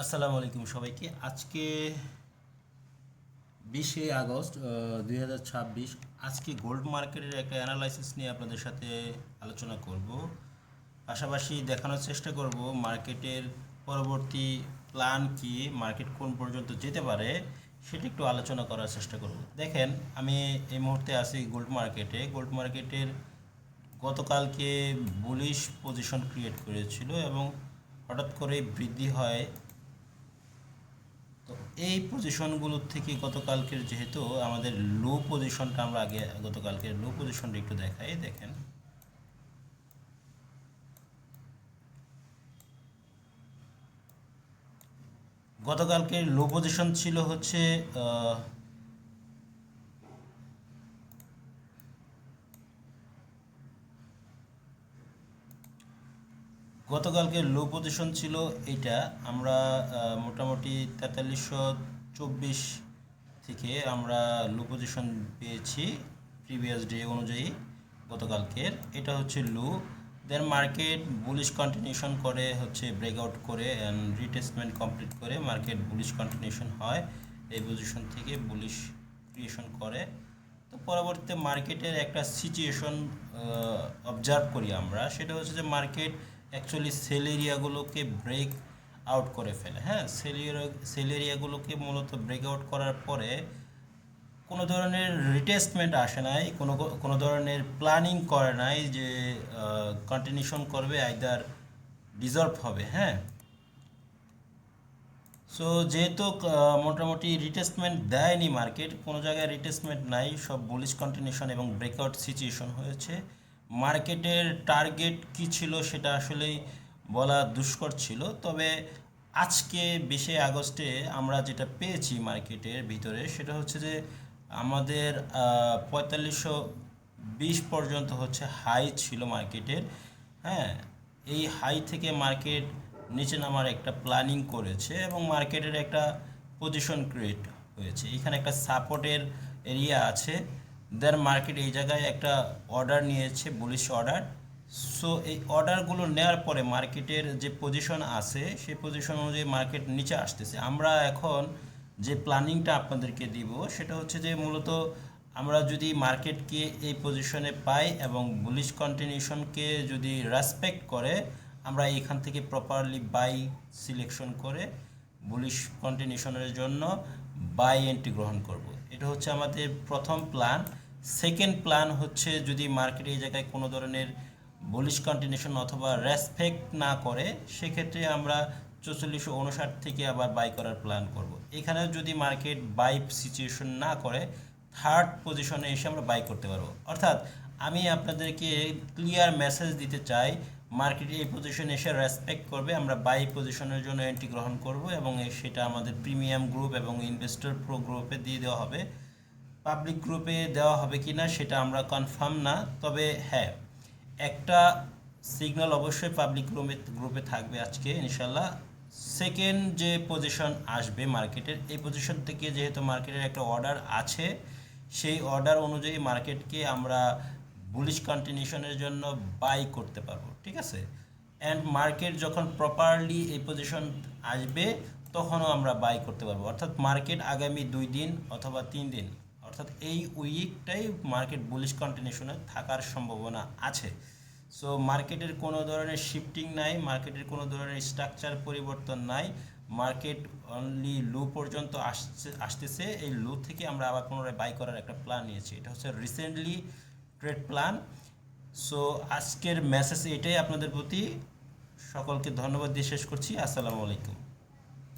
আসসালামু আলাইকুম সবাইকে। আজকে 20শে আগস্ট 2026। আজকে গোল্ড মার্কেটের একটা অ্যানালাইসিস নিয়ে আপনাদের সাথে আলোচনা করব। পাশাপাশি দেখানোর চেষ্টা করব মার্কেটের পরবর্তী প্ল্যান কি, মার্কেট কোন পর্যন্ত যেতে পারে সেটা একটু আলোচনা করার চেষ্টা করব। দেখেন, আমি এই মুহূর্তে আছি গোল্ড মার্কেটের গতকালকে বুলিশ পজিশন ক্রিয়েট করেছিল এবং হঠাৎ করে বৃদ্ধি হয়। তো এই পজিশনগুলোর থেকে গতকালকের যেহেতু আমাদের লো পজিশনটা, আমরা আগে গতকালকের লো পজিশনটা একটু দেখাই। দেখেন, গতকালকের লো পজিশন ছিল হচ্ছে গতকালকে লো পজিশন ছিল এইটা। আমরা মোটামুটি 4324 থেকে আমরা লো পজিশন পেয়েছি প্রিভিয়াস ডে অনুযায়ী। গতকালকের এটা হচ্ছে লো। দেন মার্কেট বুলিশ কন্টিনিউশন করে, হচ্ছে ব্রেকআউট করে অ্যান্ড রিটেস্টমেন্ট কমপ্লিট করে মার্কেট বুলিশ কন্টিনিউশন হয়। এই পজিশন থেকে বুলিশ ক্রিয়েশন করে। তো পরবর্তীতে মার্কেটের একটা সিচুয়েশন অবজার্ভ করি আমরা, সেটা হচ্ছে যে মার্কেট অ্যাকচুয়ালি সেল এরিয়াগুলোকে ব্রেক আউট করে ফেলে। হ্যাঁ, সেল এরিয়াগুলোকে মূলত ব্রেক আউট করার পরে কোনো ধরনের রিটেস্টমেন্ট আসে নাই, কোনো ধরনের প্ল্যানিং করে নাই যে কন্টিনিউশন করবে, আইদার ডিজলভ হবে। হ্যাঁ, সো যেহেতু মোটামুটি রিটেস্টমেন্ট দেয়নি, মার্কেট কোনো জায়গায় রিটেস্টমেন্ট নাই, সব বুলিশ কন্টিনিউশন এবং ব্রেকআউট সিচুয়েশন হয়েছে। মার্কেটের টার্গেট কি ছিল সেটা আসলেই বলা দুষ্কর ছিল। তবে আজকে 20শে আগস্টে আমরা যেটা পেয়েছি মার্কেটের ভিতরে, সেটা হচ্ছে যে আমাদের 4520 পর্যন্ত হচ্ছে হাই ছিল মার্কেটের। হ্যাঁ, এই হাই থেকে মার্কেট নিচে নামার একটা প্ল্যানিং করেছে এবং মার্কেটের একটা পজিশন ক্রিয়েট হয়েছে। এখানে একটা সাপোর্টের এরিয়া আছে। দেন মার্কেট এই জায়গায় একটা অর্ডার নিয়েছে, বুলিশ অর্ডার। সো এই অর্ডারগুলো নেওয়ার পরে মার্কেটের যে পজিশন আছে সেই পজিশন অনুযায়ী মার্কেট নিচে আসতেছে। আমরা এখন যে প্ল্যানিংটা আপনাদেরকে দিব সেটা হচ্ছে যে মূলত আমরা যদি মার্কেটকে এই পজিশনে পাই এবং বুলিশ কন্টিনিউশনকে যদি রেসপেক্ট করে, আমরা এখান থেকে প্রপারলি বাই সিলেকশন করে বুলিশ কন্টিনিউশনের জন্য বাই এন্ট্রি গ্রহণ করব। এটা হচ্ছে আমাদের প্রথম প্ল্যান। সেকেন্ড প্ল্যান হচ্ছে যদি মার্কেট এই জায়গায় কোনো ধরনের বুলিশ কন্টিনিউশন অথবা রেসপেক্ট না করে, সেক্ষেত্রে আমরা 4459 থেকে আবার বাই করার প্ল্যান করব। এখানে যদি মার্কেট বাই সিচুয়েশন না করে, থার্ড পজিশনে এসে আমরা বাই করতে পারবো। অর্থাৎ আমি আপনাদেরকে ক্লিয়ার মেসেজ দিতে চাই, মার্কেট এই পজিশনে এসে রেসপেক্ট করবে, আমরা বাই পজিশনের জন্য এন্ট্রি গ্রহণ করব এবং সেটা আমাদের প্রিমিয়াম গ্রুপ এবং ইনভেস্টর প্রো গ্রুপে দিয়ে দেওয়া হবে। পাবলিক গ্রুপে দেওয়া হবে কি না সেটা আমরা কনফার্ম না, তবে হ্যাঁ, একটা সিগন্যাল অবশ্যই পাবলিক গ্রুপে থাকবে আজকে ইনশাল্লাহ। সেকেন্ড যে পজিশন আসবে মার্কেটের, এই পজিশন থেকে যেহেতু মার্কেটের একটা অর্ডার আছে, সেই অর্ডার অনুযায়ী মার্কেটকে আমরা বুলিশ কন্টিনিউশনের জন্য বাই করতে পারবো। ঠিক আছে, অ্যান্ড মার্কেট যখন প্রপারলি এই পজিশন আসবে তখনও আমরা বাই করতে পারবো। অর্থাৎ মার্কেট আগামী 2 দিন অথবা 3 দিন, অর্থাৎ এই উইকটাই মার্কেট বুলিশ কন্টিনিউশনে থাকার সম্ভাবনা আছে। সো মার্কেটের কোনো ধরনের শিফটিং নাই, মার্কেটের কোনো ধরনের স্ট্রাকচার পরিবর্তন নাই। মার্কেট অনলি লো পর্যন্ত আসতেছে, এই লো থেকে আমরা আবার পুনরায় বাই করার একটা প্ল্যান নিয়েছি। এটা হচ্ছে রিসেন্টলি ট্রেড প্ল্যান। সো আজকের মেসেজ এটাই আপনাদের প্রতি। সকলকে ধন্যবাদ দিয়ে শেষ করছি। আসসালামু আলাইকুম।